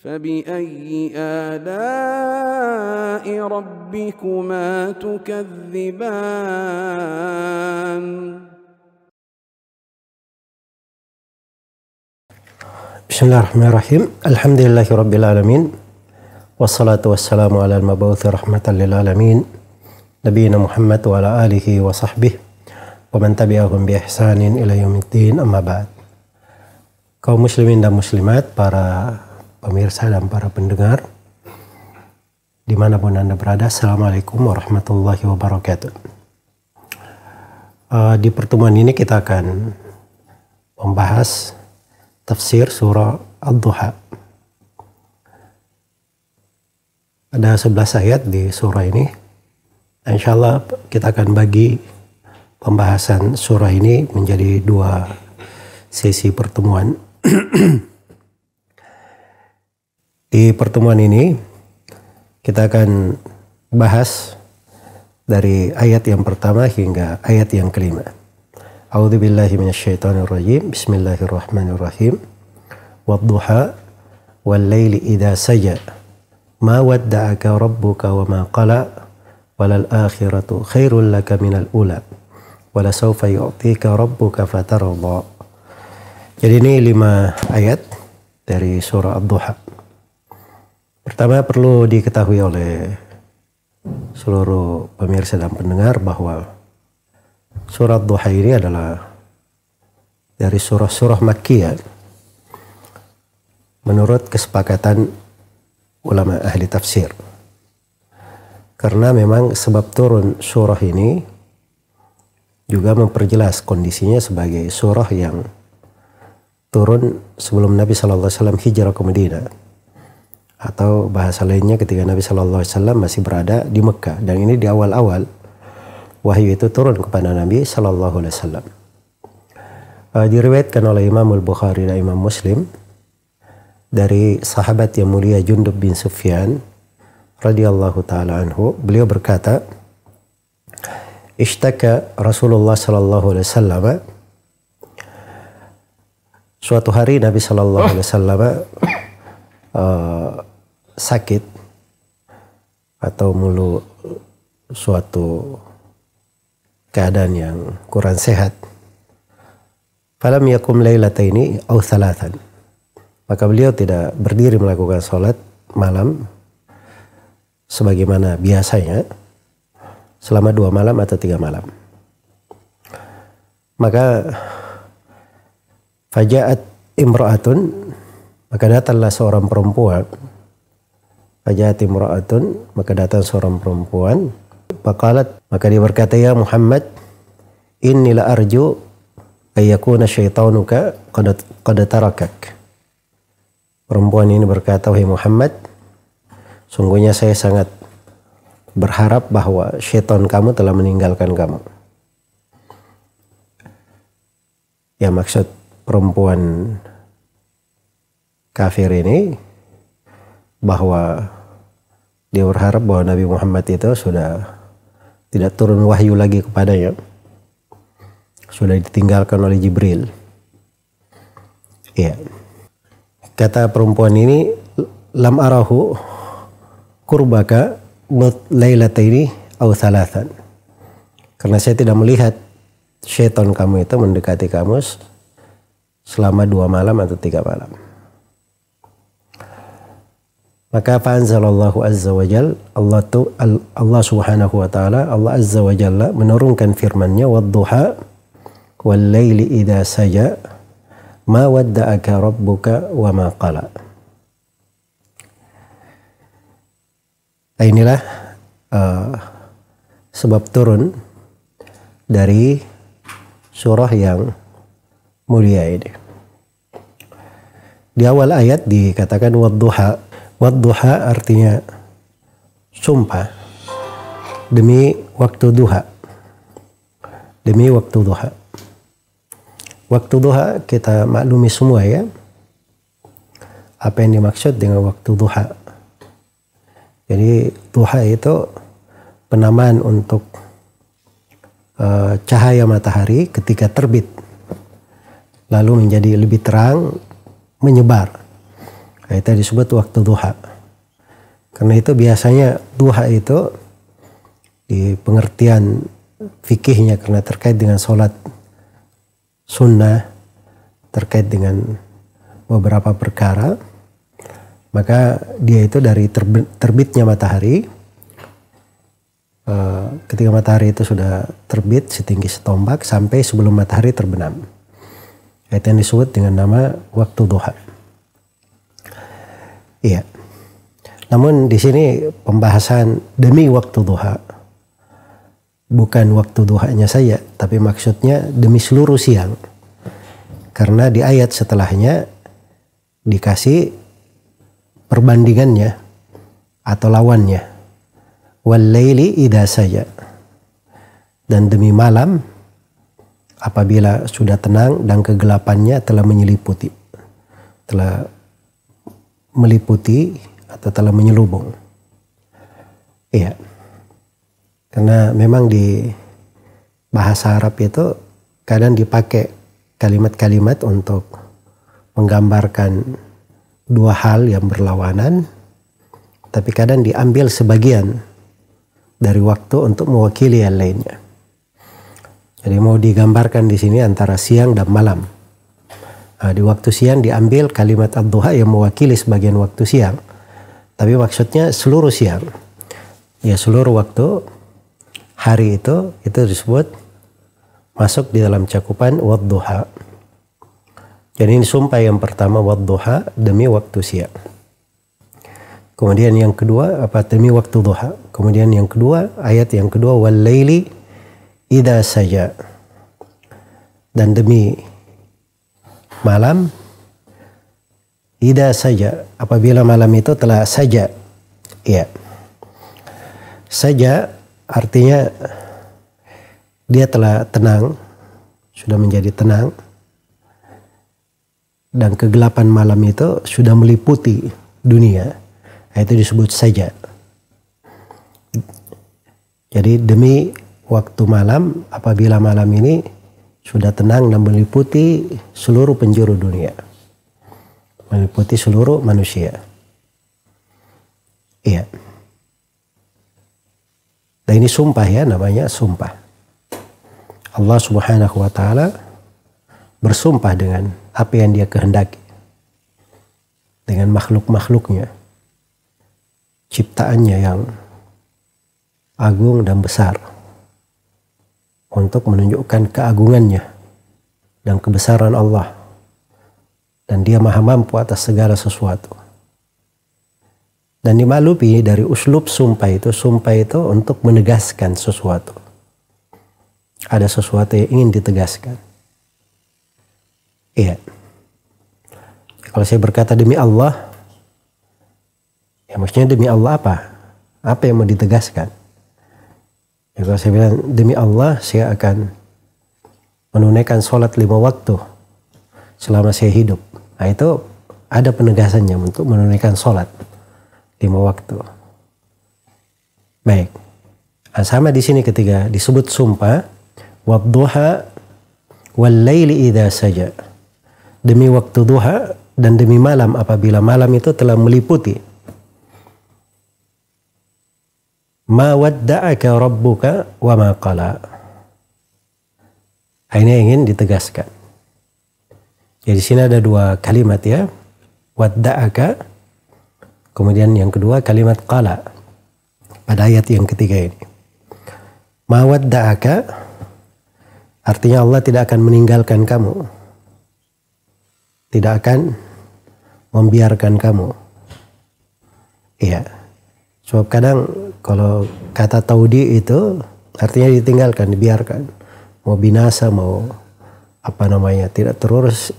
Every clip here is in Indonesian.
فبأي آلاء ربكما تكذبان Bismillahirrahmanirrahim. Alhamdulillahirabbil alamin. Wassalatu wassalamu ala al-mab'uts rahmatan lil alamin. Nabiyina Muhammad wa ala alihi wa sahbihi wa man tabi'ahum bi ihsanin ila yaumiddin, amma ba'd. Kaum muslimin dan muslimat, para pemirsa dan para pendengar dimanapun Anda berada, Assalamualaikum warahmatullahi wabarakatuh. Di pertemuan ini kita akan membahas tafsir surah Ad-Duha. Ada 11 ayat di surah ini. Insyaallah kita akan bagi pembahasan surah ini menjadi 2 sesi pertemuan. Di pertemuan ini kita akan bahas dari ayat yang pertama hingga ayat yang kelima. A'udzubillahi minasyaitonirrajim. Bismillahirrahmanirrahim. Wadduha wal laili idza saja. Ma wadda'aka rabbuka wa ma qala. Walal akhiratu khairul laka minal ula. Wala sawfa yu'tika rabbuka fatarda. Jadi ini 5 ayat dari surah Ad-Duha. Pertama, perlu diketahui oleh seluruh pemirsa dan pendengar bahwa surah Ad-Duha ini adalah dari surah-surah Makkiyah menurut kesepakatan ulama ahli tafsir. Karena memang sebab turun surah ini juga memperjelas kondisinya sebagai surah yang turun sebelum Nabi SAW hijrah ke Madinah. Atau bahasa lainnya ketika Nabi SAW masih berada di Mekah. Dan ini di awal-awal wahyu itu turun kepada Nabi SAW. Diriwayatkan oleh Imam Al-Bukhari dan Imam Muslim dari sahabat yang mulia Jundub bin Sufyan radhiyallahu ta'ala anhu. Beliau berkata, Ishtaka Rasulullah SAW. Suatu hari Nabi SAW sakit atau mulu suatu keadaan yang kurang sehat. Falam yakum lailataini aw thalathan. Maka beliau tidak berdiri melakukan salat malam sebagaimana biasanya selama 2 malam atau 3 malam. Maka fajaat imra'atun, maka datanglah seorang perempuan. Fajaat imra'atun, maka datang seorang perempuan. Faqalat, maka dia berkata, ya Muhammad, inni la arju ayyakuna syaitanuka qad tarakak. Perempuan ini berkata, wahai Muhammad, sungguhnya saya sangat berharap bahwa syaitan kamu telah meninggalkan kamu. Ya, maksud perempuan kafir ini bahwa dia berharap bahwa Nabi Muhammad itu sudah tidak turun wahyu lagi kepadanya, sudah ditinggalkan oleh Jibril. Ya, kata perempuan ini, lam arahu kurbaka lailataini aw thalathan. Karena saya tidak melihat syaitan kamu itu mendekati kamu selama 2 malam atau 3 malam. Maka fa'anzalallahu azza wa jal, Allah subhanahu wa ta'ala, Allah azza wa jalla menurunkan firman-Nya, wadduha wal laili idza saja ma wadda'aka rabbuka wa ma qala. Inilah sebab turun dari surah yang mulia ini. Di awal ayat dikatakan wadduha. Wadduha artinya sumpah demi waktu duha. Demi waktu duha. Waktu duha kita maklumi semua ya. Apa yang dimaksud dengan waktu duha? Jadi duha itu penamaan untuk cahaya matahari ketika terbit. Lalu menjadi lebih terang, menyebar. Itu disebut waktu duha. Karena itu biasanya duha itu di pengertian fikihnya karena terkait dengan sholat sunnah, terkait dengan beberapa perkara, maka dia itu dari terbitnya matahari, ketika matahari itu sudah terbit setinggi setombak sampai sebelum matahari terbenam. Itu yang disebut dengan nama waktu duha. Iya. Namun di sini pembahasan demi waktu duha, bukan waktu duhanya saja, tapi maksudnya demi seluruh siang. Karena di ayat setelahnya dikasih perbandingannya atau lawannya. Wal laili idza saja. Dan demi malam apabila sudah tenang dan kegelapannya telah meliputi atau telah menyelubung. Iya. Karena memang di bahasa Arab itu kadang dipakai kalimat-kalimat untuk menggambarkan dua hal yang berlawanan, tapi kadang diambil sebagian dari waktu untuk mewakili yang lainnya. Jadi mau digambarkan di sini antara siang dan malam. Nah, di waktu siang diambil kalimat ad-duha yang mewakili sebagian waktu siang. Tapi maksudnya seluruh siang. Ya seluruh waktu hari itu disebut masuk di dalam cakupan wad-duha. Jadi ini sumpah yang pertama wad-duha demi waktu siang. Kemudian yang kedua demi waktu duha. Kemudian yang kedua ayat yang kedua wal laili idza saja. Dan demi malam idza saja, apabila malam itu telah saja. Iya. Saja artinya dia telah tenang, sudah menjadi tenang, dan kegelapan malam itu sudah meliputi dunia. Itu disebut saja. Jadi demi waktu malam, apabila malam ini sudah tenang dan meliputi seluruh penjuru dunia, meliputi seluruh manusia. Iya. Dan ini sumpah ya, namanya sumpah. Allah Subhanahu wa ta'ala bersumpah dengan apa yang dia kehendaki, dengan makhluk-makhluknya, ciptaannya yang agung dan besar, untuk menunjukkan keagungannya dan kebesaran Allah, dan dia maha mampu atas segala sesuatu. Dan dimaklumi dari uslub sumpah itu untuk menegaskan sesuatu. Ada sesuatu yang ingin ditegaskan. Iya. Kalau saya berkata demi Allah, ya maksudnya demi Allah apa? Apa yang mau ditegaskan? Ya, kalau saya bilang demi Allah saya akan menunaikan sholat 5 waktu selama saya hidup. Nah itu ada penegasannya untuk menunaikan sholat 5 waktu. Baik. Nah, sama di sini ketika disebut sumpah, wadduha wal laili idza saja. Demi waktu duha dan demi malam apabila malam itu telah meliputi. Ma wadda'aka rabbuka wa ma qala. Ini ingin ditegaskan. Jadi di sini ada 2 kalimat ya. Wadda'aka. Kemudian yang kedua kalimat qala. Pada ayat yang ketiga ini. Ma wadda'aka. Artinya Allah tidak akan meninggalkan kamu. Tidak akan membiarkan kamu. Iya. Sebab kadang kalau kata taudi itu artinya ditinggalkan, dibiarkan. Mau binasa, mau tidak terurus,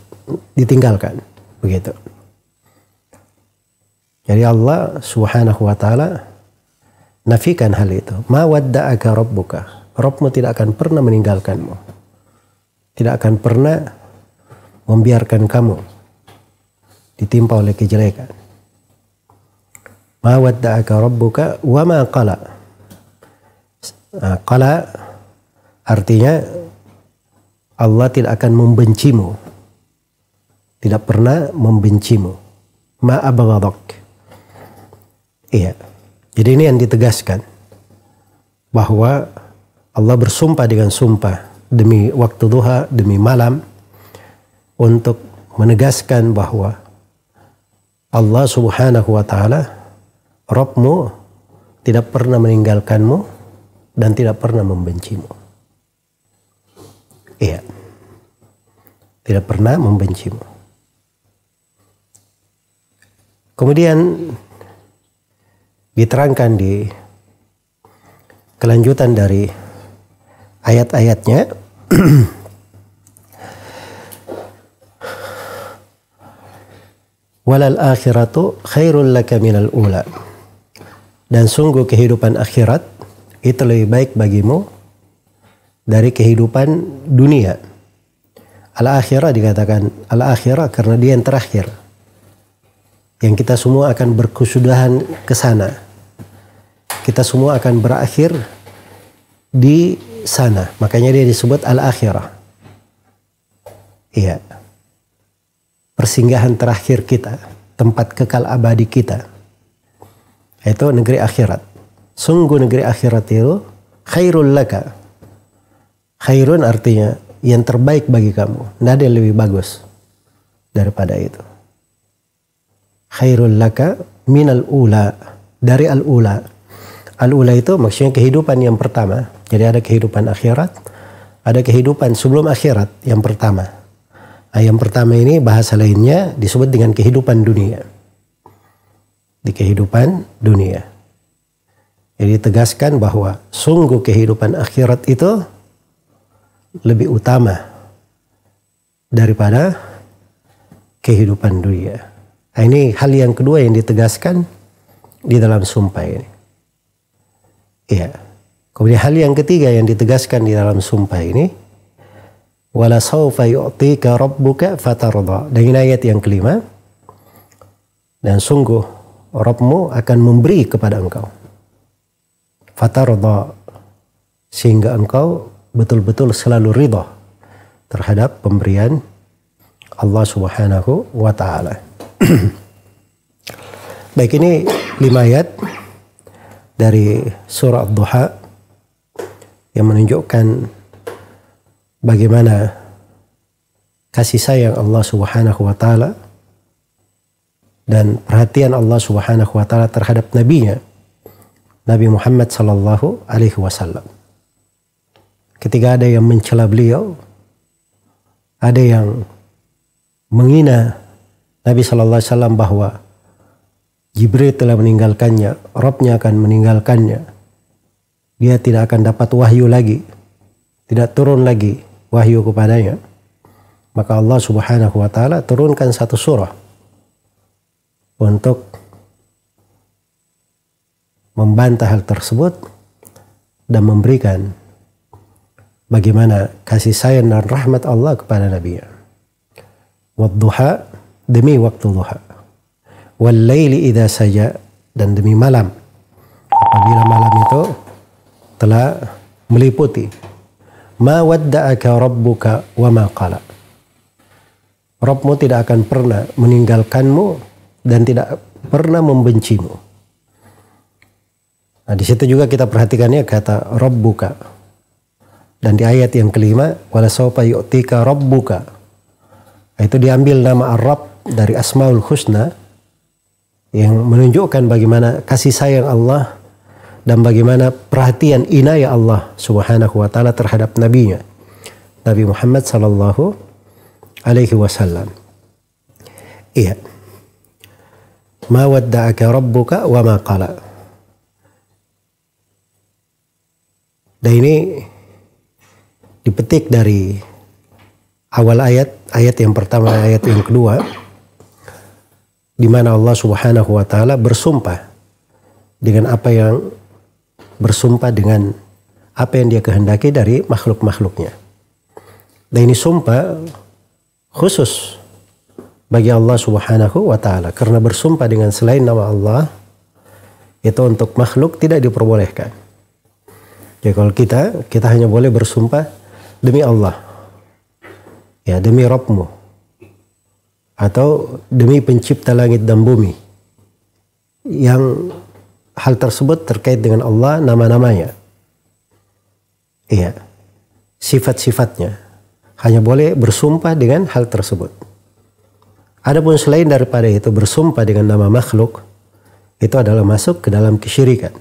ditinggalkan. Begitu. Jadi Allah Subhanahu wa ta'ala nafikan hal itu. Ma wadda'aka rabbuka. Rabbmu tidak akan pernah meninggalkanmu. Tidak akan pernah membiarkan kamu ditimpa oleh kejelekan. Ma wadda'aka rabbuka wa ma qala. Qala artinya Allah tidak akan membencimu. Tidak pernah membencimu. ma abghadak. Iya. Jadi ini yang ditegaskan bahwa Allah bersumpah dengan sumpah demi waktu duha, demi malam, untuk menegaskan bahwa Allah Subhanahu wa taala Rabbmu tidak pernah meninggalkanmu dan tidak pernah membencimu. Iya. Tidak pernah membencimu. Kemudian diterangkan di kelanjutan dari ayat-ayatnya walal akhiratu khairul laka minal ula, dan sungguh kehidupan akhirat itu lebih baik bagimu dari kehidupan dunia. Al-akhirah dikatakan al-akhirah karena dia yang terakhir, yang kita semua akan berkesudahan ke sana. Kita semua akan berakhir di sana. Makanya dia disebut al-akhirah. Iya. Persinggahan terakhir kita, tempat kekal abadi kita. Itu negeri akhirat. Sungguh negeri akhirat itu khairul laka. Khairun artinya yang terbaik bagi kamu. Tidak ada yang lebih bagus daripada itu. Khairul laka minal ula, dari al-ula. Al-ula itu maksudnya kehidupan yang pertama. Jadi ada kehidupan akhirat, ada kehidupan sebelum akhirat yang pertama. Nah, yang pertama ini bahasa lainnya disebut dengan kehidupan dunia. Di kehidupan dunia. Jadi tegaskan bahwa sungguh kehidupan akhirat itu lebih utama daripada kehidupan dunia. Nah, ini hal yang kedua yang ditegaskan di dalam sumpah ini. Iya. Kemudian hal yang ketiga yang ditegaskan di dalam sumpah ini, wala sawfa yu'tika rabbuka fatarda. Dengan ayat yang kelima, dan sungguh Rabbmu akan memberi kepada engkau. Fatarda, sehingga engkau betul-betul selalu ridha terhadap pemberian Allah Subhanahu wa taala. Baik, ini 5 ayat dari surah Ad-Duha yang menunjukkan bagaimana kasih sayang Allah Subhanahu wa taala dan perhatian Allah Subhanahu wa taala terhadap nabinya Nabi Muhammad sallallahu alaihi wasallam. Ketika ada yang mencela beliau, ada yang menghina Nabi sallallahu alaihi wasallam bahwa Jibril telah meninggalkannya, Rabbnya akan meninggalkannya. Dia tidak akan dapat wahyu lagi, tidak turun lagi wahyu kepadanya. Maka Allah Subhanahu wa taala turunkan satu surah untuk membantah hal tersebut dan memberikan bagaimana kasih sayang dan rahmat Allah kepada Nabi-Nya. Wad-duha, demi waktu duha. Wal-laili idza saja, dan demi malam apabila malam itu telah meliputi. Ma wadda'aka rabbuka wa ma qala. Rabbmu tidak akan pernah meninggalkanmu dan tidak pernah membencimu. Nah, di situ juga kita perhatikannya kata rabbuka. Dan di ayat yang kelima, wala sawfa yu'tika rabbuka. Itu diambil nama Ar-Rabb dari Asmaul Husna yang menunjukkan bagaimana kasih sayang Allah dan bagaimana perhatian inayah Allah Subhanahu wa taala terhadap nabinya Nabi Muhammad sallallahu alaihi wasallam. Iya. Ma wadda'aka rabbuka wa ma qala. Dan ini dipetik dari awal ayat yang pertama, ayat yang kedua, di mana Allah Subhanahu wa taala bersumpah dengan apa yang dia kehendaki dari makhluk-makhluknya. Dan ini sumpah khusus bagi Allah Subhanahu wa taala, karena bersumpah dengan selain nama Allah itu untuk makhluk tidak diperbolehkan. Jadi kalau kita hanya boleh bersumpah demi Allah. Ya, demi Rabbmu. atau demi pencipta langit dan bumi, yang hal tersebut terkait dengan Allah, nama-namanya, iya, sifat-sifatnya, hanya boleh bersumpah dengan hal tersebut. Adapun selain daripada itu bersumpah dengan nama makhluk, itu adalah masuk ke dalam kesyirikan.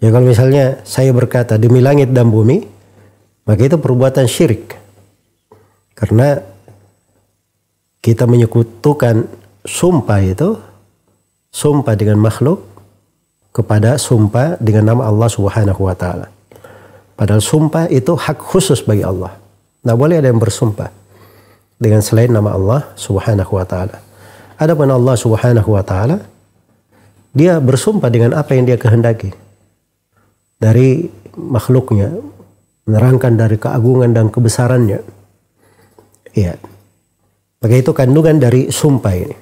Ya, kalau misalnya saya berkata demi langit dan bumi, maka itu perbuatan syirik, karena kita menyekutukan sumpah itu, sumpah dengan makhluk, kepada sumpah dengan nama Allah Subhanahu wa Ta'ala. Padahal sumpah itu hak khusus bagi Allah. Tidak boleh ada yang bersumpah dengan selain nama Allah Subhanahu wa Ta'ala. Adapun Allah Subhanahu wa Ta'ala, dia bersumpah dengan apa yang dia kehendaki dari makhluknya, menerangkan dari keagungan dan kebesarannya. Iya. Maka itu kandungan dari sumpah ini.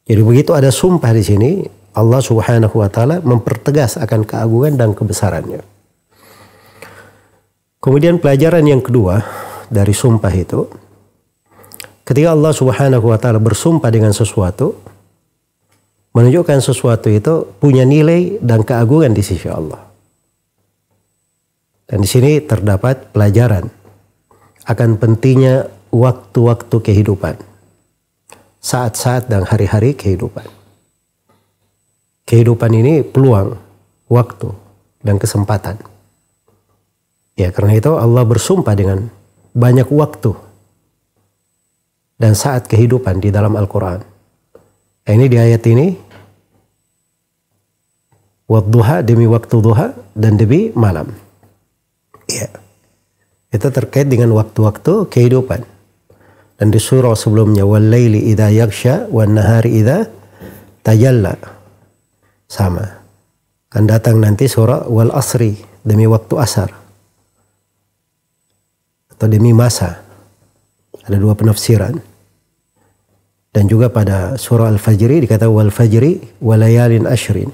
Jadi begitu ada sumpah di sini, Allah Subhanahu wa Ta'ala mempertegas akan keagungan dan kebesarannya. Kemudian pelajaran yang kedua dari sumpah itu, ketika Allah Subhanahu wa Ta'ala bersumpah dengan sesuatu, menunjukkan sesuatu itu punya nilai dan keagungan di sisi Allah. Dan di sini terdapat pelajaran akan pentingnya waktu-waktu kehidupan, saat-saat dan hari-hari kehidupan. Kehidupan ini peluang, waktu, dan kesempatan. Ya, karena itu Allah bersumpah dengan banyak waktu dan saat kehidupan di dalam Al-Quran. Ini di ayat ini, wadduha, demi waktu duha, dan demi malam. Ya, itu terkait dengan waktu-waktu kehidupan. Dan di surah sebelumnya, wal laili idza yaghsha wan nahari idza tajalla, sama. Akan datang nanti surah wal asri, demi waktu asar atau demi masa. Ada dua penafsiran. Dan juga pada surah Al-Fajri dikata wal fajri walayalin ashrin,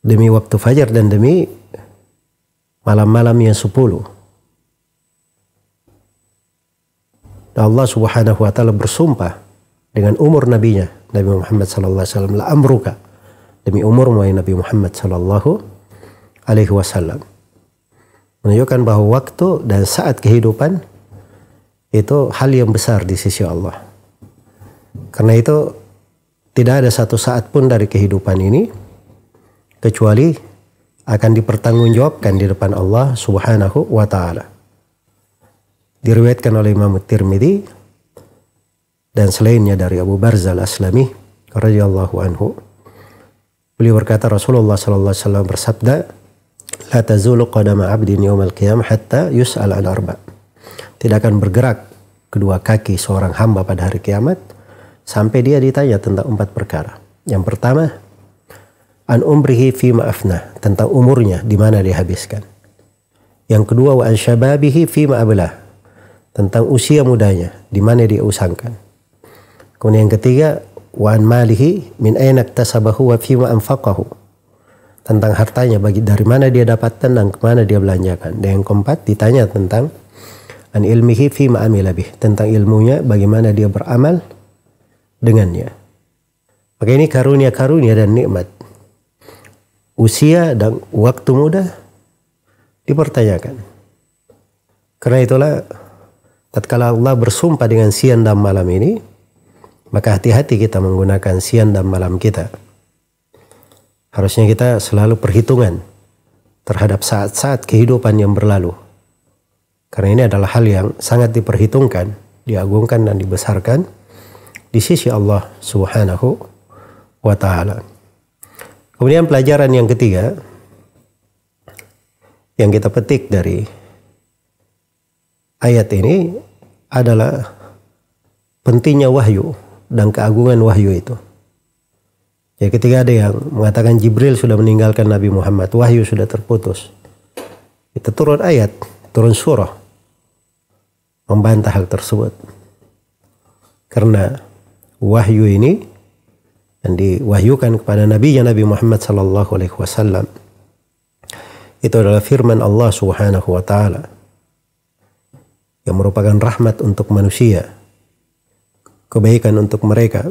demi waktu fajar dan demi malam-malam yang 10. Dan Allah Subhanahu wa Ta'ala bersumpah dengan umur nabinya, Nabi Muhammad sallallahu alaihi wasallam, la amruka, demi umur Nabi Muhammad sallallahu alaihi wasallam. Menunjukkan bahwa waktu dan saat kehidupan itu hal yang besar di sisi Allah. Karena itu tidak ada satu saat pun dari kehidupan ini kecuali akan dipertanggungjawabkan di depan Allah Subhanahu wa Ta'ala. Diriwayatkan oleh Imam Tirmidzi dan selainnya dari Abu Barzah Al-Aslami radhiyallahu anhu. Beliau berkata, Rasulullah sallallahu alaihi wasallam bersabda, la tazulu qadama 'abdin yaumal qiyamah hatta yus'al an arba'. Tidak akan bergerak kedua kaki seorang hamba pada hari kiamat sampai dia ditanya tentang 4 perkara. Yang pertama, an umrihi fima afnah, tentang umurnya di mana dia habiskan. Yang kedua, wa an syababihi fima ablah, tentang usia mudanya di mana dia usangkan. Kemudian yang ketiga, wa an malihi min aina iktasabahu wa fima anfaqahu, tentang hartanya dari mana dia dapatkan dan kemana dia belanjakan. Dan yang keempat ditanya tentang an ilmihi fima amila bih, tentang ilmunya bagaimana dia beramal dengannya. Maka ini karunia-karunia dan nikmat. Usia dan waktu muda dipertanyakan. Karena itulah tatkala Allah bersumpah dengan siang dan malam ini, maka hati-hati kita menggunakan siang dan malam kita. Harusnya kita selalu perhitungan terhadap saat-saat kehidupan yang berlalu. Karena ini adalah hal yang sangat diperhitungkan, diagungkan dan dibesarkan di sisi Allah Subhanahu wa Ta'ala. Kemudian pelajaran yang ketiga yang kita petik dari ayat ini adalah pentingnya wahyu dan keagungan wahyu itu. Jadi ketika ada yang mengatakan Jibril sudah meninggalkan Nabi Muhammad, wahyu sudah terputus, itu turun ayat, turun surah membantah hal tersebut. Karena wahyu ini yang diwahyukan kepada Nabi Muhammad sallallahu alaihi wasallam itu adalah firman Allah Subhanahu wa Ta'ala yang merupakan rahmat untuk manusia, kebaikan untuk mereka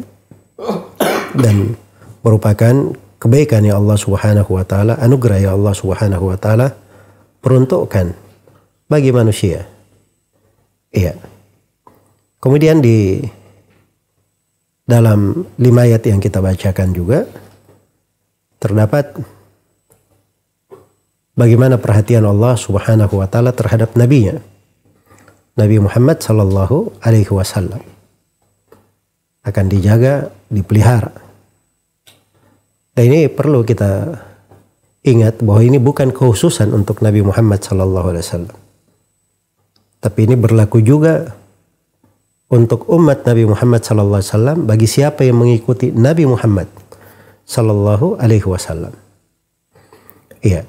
dan merupakan kebaikan yang Allah Subhanahu wa taala, anugerah yang Allah Subhanahu wa taala peruntukkan bagi manusia. Iya. Kemudian di dalam 5 ayat yang kita bacakan juga terdapat bagaimana perhatian Allah Subhanahu wa taala terhadap nabinya, Nabi Muhammad sallallahu alaihi wasallam. Akan dijaga, dipelihara. Dan ini perlu kita ingat bahwa ini bukan kekhususan untuk Nabi Muhammad sallallahu alaihi wasallam. Tapi ini berlaku juga untuk umat Nabi Muhammad sallallahu alaihi wasallam bagi siapa yang mengikuti Nabi Muhammad sallallahu alaihi wasallam. Iya.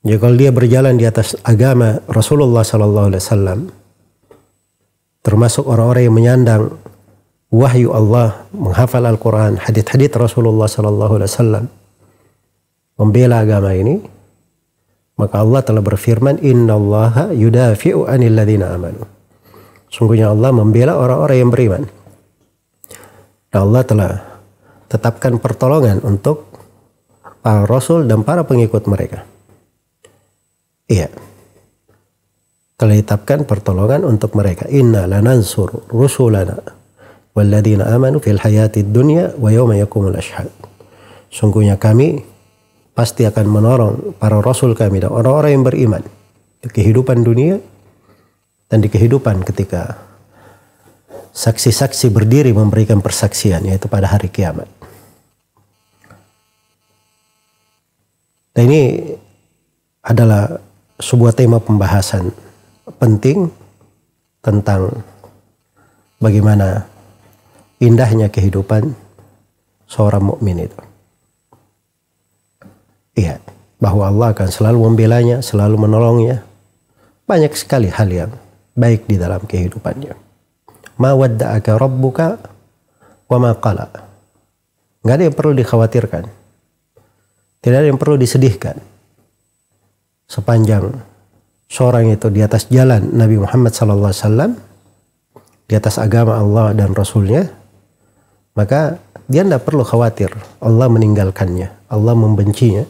Jadi kalau dia berjalan di atas agama Rasulullah sallallahu alaihi wasallam, termasuk orang-orang yang menyandang wahyu Allah, menghafal Al-Quran, hadits-hadits Rasulullah sallallahu alaihi wasallam, membela agama ini, maka Allah telah berfirman, innallaha yudafi'u 'anil ladzina amanu. Sungguhnya Allah membela orang-orang yang beriman. Dan Allah telah tetapkan pertolongan untuk para rasul dan para pengikut mereka. Iya. Telah ditetapkan pertolongan untuk mereka. Inna lanansur rusulana walladzina amanu fil hayatid dunya wa yawma yaqumul ashhad. Sungguhnya kami pasti akan menolong para rasul kami dan orang-orang yang beriman di kehidupan dunia dan di kehidupan ketika saksi-saksi berdiri memberikan persaksian, yaitu pada hari kiamat. Dan ini adalah sebuah tema pembahasan penting tentang bagaimana indahnya kehidupan seorang mukmin itu. Iya, bahwa Allah akan selalu membelanya, selalu menolongnya. Banyak sekali hal yang baik di dalam kehidupannya. Ma wadda'aka rabbuka wa ma qala. Enggak ada yang perlu dikhawatirkan. Tidak ada yang perlu disedihkan. Sepanjang seorang itu di atas jalan Nabi Muhammad SAW, di atas agama Allah dan Rasulnya, maka dia tidak perlu khawatir Allah meninggalkannya, Allah membencinya.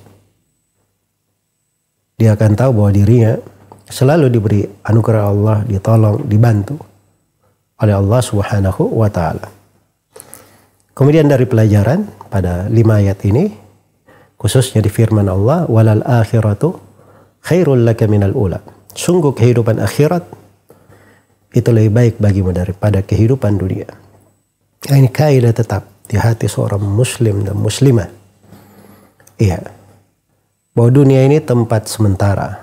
Dia akan tahu bahwa dirinya selalu diberi anugerah Allah, ditolong, dibantu oleh Allah Subhanahu wa taala. Kemudian dari pelajaran pada 5 ayat ini, khususnya di firman Allah, walal akhiratu khairul laka minal ula. Sungguh kehidupan akhirat itu lebih baik bagimu daripada kehidupan dunia. Ini kaidah tetap di hati seorang muslim dan muslimah. Iya. Bahwa dunia ini tempat sementara.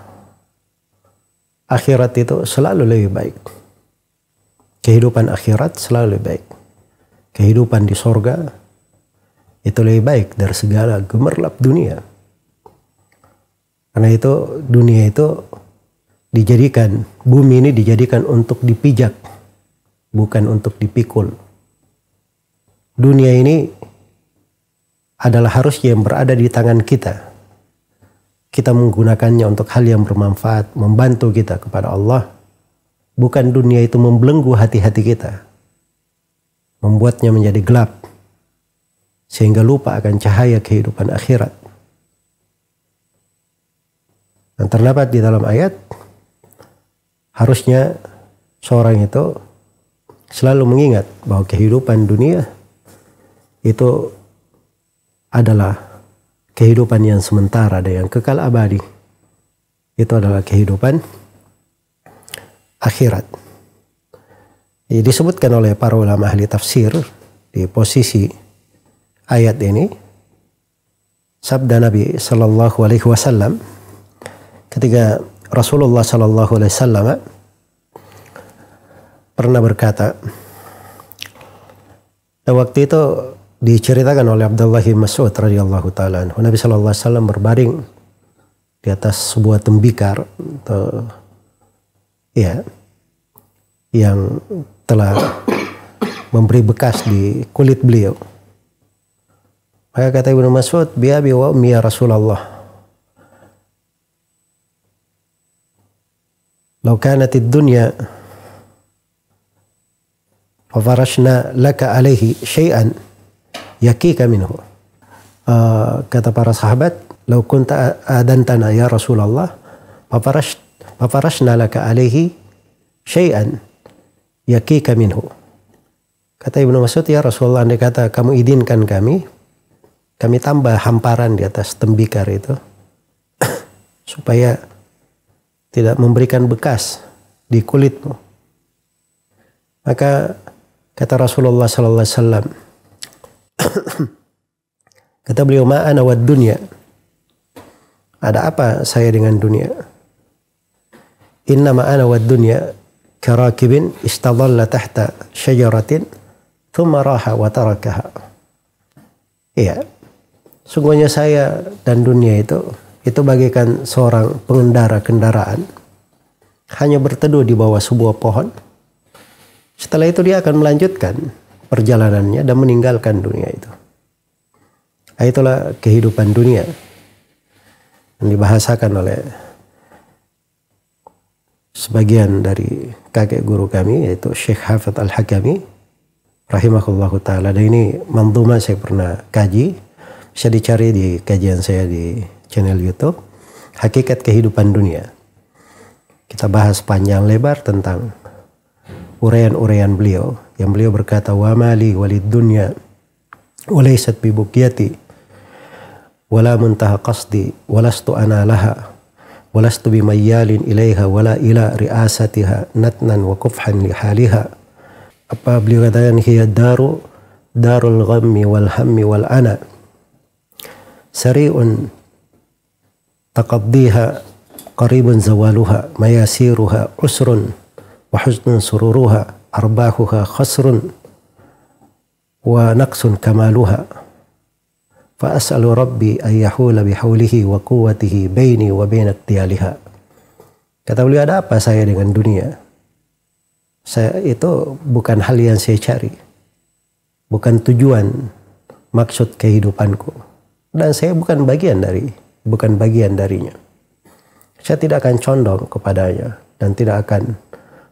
Akhirat itu selalu lebih baik. Kehidupan akhirat selalu lebih baik. Kehidupan di sorga itu lebih baik dari segala gemerlap dunia. Karena itu dunia itu dijadikan, bumi ini dijadikan untuk dipijak, bukan untuk dipikul. Dunia ini adalah harusnya yang berada di tangan kita. Kita menggunakannya untuk hal yang bermanfaat, membantu kita kepada Allah. Bukan dunia itu membelenggu hati-hati kita, membuatnya menjadi gelap, sehingga lupa akan cahaya kehidupan akhirat. Dan terdapat di dalam ayat, harusnya seorang itu selalu mengingat bahwa kehidupan dunia itu adalah kehidupan yang sementara dan yang kekal abadi. Itu adalah kehidupan akhirat. Ini disebutkan oleh para ulama ahli tafsir di posisi ayat ini, sabda Nabi Sallallahu Alaihi Wasallam ketika Rasulullah Sallallahu Alaihi Wasallam pernah berkata, waktu itu diceritakan oleh Abdullah bin Mas'ud radhiyallahu taala anhu, Nabi sallallahu alaihi wasallam berbaring di atas sebuah tembikar atau ya yang telah memberi bekas di kulit beliau. Maka kata Ibnu Mas'ud, bi abi wa ummi ya Rasulullah, law kanatid dunya fafarashna laka alaihi syai'an yakika minhu. Kata para sahabat, "Lau kunta adantana ya Rasulullah, fafarashna laka alaihi syai'an yakika minhu." Kata Ibnu Mas'ud, "Ya Rasulullah, andai kata kamu izinkan kami tambah hamparan di atas tembikar itu supaya tidak memberikan bekas di kulitmu." Maka kata Rasulullah sallallahu alaihi wasallam, kata beliau, "Ma ana wad dunya." Ada apa saya dengan dunia? "Inna ma ana wad dunya karakibin istadalla tahta syajaratin thumma raha wa tarakaha." Iya, sungguhnya saya dan dunia itu bagaikan seorang pengendara kendaraan hanya berteduh di bawah sebuah pohon. Setelah itu dia akan melanjutkan perjalanannya dan meninggalkan dunia itu. Itulah kehidupan dunia yang dibahasakan oleh sebagian dari kakek guru kami, yaitu Syekh Hafidz Al-Hakami rahimahullahu ta'ala. Dan ini mandhumah saya pernah kaji, bisa dicari di kajian saya di channel YouTube, Hakikat Kehidupan Dunia. Kita bahas panjang lebar tentang uraian-uraian beliau, yang beliau berkata, "Wa mali walid dunya walaysat bi buqyati wala muntaha qasdi walastu ana laha walastu bi mayyalin ilaiha wala ila riasatiha natnan wa kufhan li haliha." Apa beliau katakan, "Hiya darul ghammi wal hammi wal ana sari'un taqaddiha qaribun zawaluha mayasiruha usrun wa huznun sururuha arbahuha khasrun wa naqsun kamaluha fa as'alu rabbi an yahula bihaulihi wa quwwatihi baini wa baina iktiyaliha." Kata beliau, ada apa saya dengan dunia? Saya itu bukan hal yang saya cari, bukan tujuan maksud kehidupanku, dan saya bukan bagian darinya. Saya tidak akan condong kepadanya dan tidak akan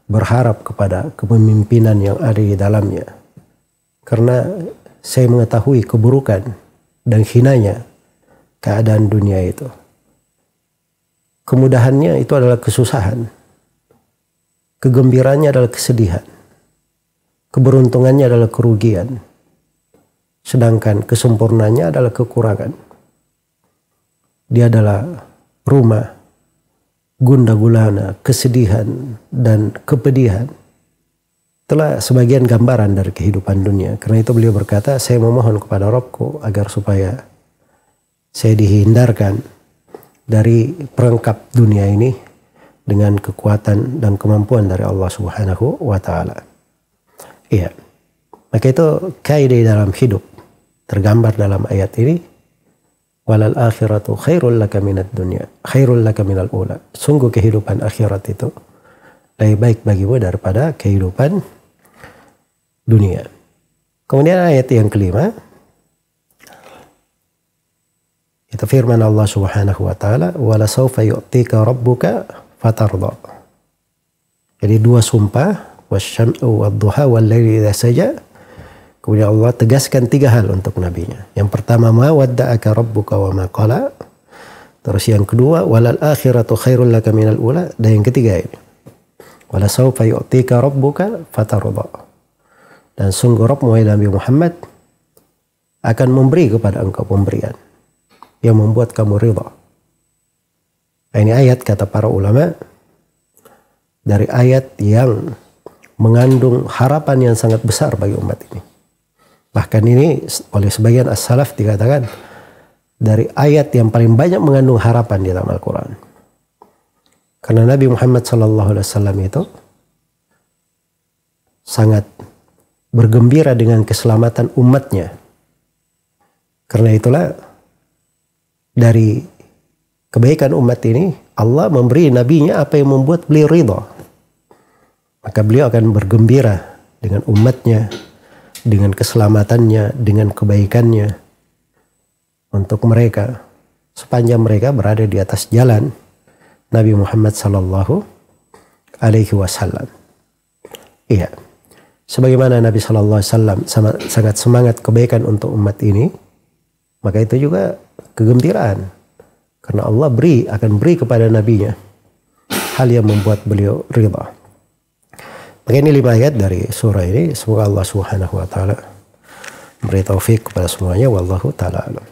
berharap kepada kepemimpinan yang ada di dalamnya, karena saya mengetahui keburukan dan hinanya keadaan dunia itu. Kemudahannya itu adalah kesusahan, kegembiraannya adalah kesedihan, keberuntungannya adalah kerugian, sedangkan kesempurnaannya adalah kekurangan. Dia adalah rumah gundah gulana, kesedihan dan kepedihan. Itulah sebagian gambaran dari kehidupan dunia. Karena itu beliau berkata, "Saya memohon kepada Rabbku agar supaya saya dihindarkan dari perangkap dunia ini dengan kekuatan dan kemampuan dari Allah Subhanahu wa ta'ala." Iya. Maka itu kaidah dalam hidup tergambar dalam ayat ini. "Walal akhiratu khairul laka minad dunya, khairul laka minal ula." Sungguh kehidupan akhirat itu lebih baik bagimu daripada kehidupan dunia. Kemudian ayat yang kelima, itu firman Allah Subhanahu wa ta'ala, "Wala sawfa yu'tika rabbuka fatarda." Jadi dua sumpah, wasyam'u wadduha wallaili idza saja. Kemudian Allah tegaskan tiga hal untuk nabinya. Yang pertama, ma wadda'aka rabbuka wa ma qala. Terus yang kedua, walal akhiratu khairul laka minal ula. Dan yang ketiga ini, wala sawfa yu'tika rabbuka fatarda. Dan sungguh Rabbmu wahai Nabi Muhammad akan memberi kepada engkau pemberian yang membuat kamu ridha. Ini ayat, kata para ulama, dari ayat yang mengandung harapan yang sangat besar bagi umat ini. Bahkan ini oleh sebagian as-salaf dikatakan dari ayat yang paling banyak mengandung harapan di dalam Al-Quran. Karena Nabi Muhammad SAW itu sangat bergembira dengan keselamatan umatnya. Karena itulah dari kebaikan umat ini, Allah memberi nabinya apa yang membuat beliau ridha. Maka beliau akan bergembira dengan umatnya, dengan keselamatannya, dengan kebaikannya untuk mereka sepanjang mereka berada di atas jalan Nabi Muhammad sallallahu alaihi wasallam. Iya. sebagaimana Nabi Shallallahu Alaihi Wasallam sangat semangat kebaikan untuk umat ini, maka itu juga kegembiraan karena Allah akan beri kepada nabinya hal yang membuat beliau ridha. Maka ini 5 ayat dari surah ini. Semoga Allah Subhanahu wa taala beri taufik kepada semuanya. Wallahu taala alam.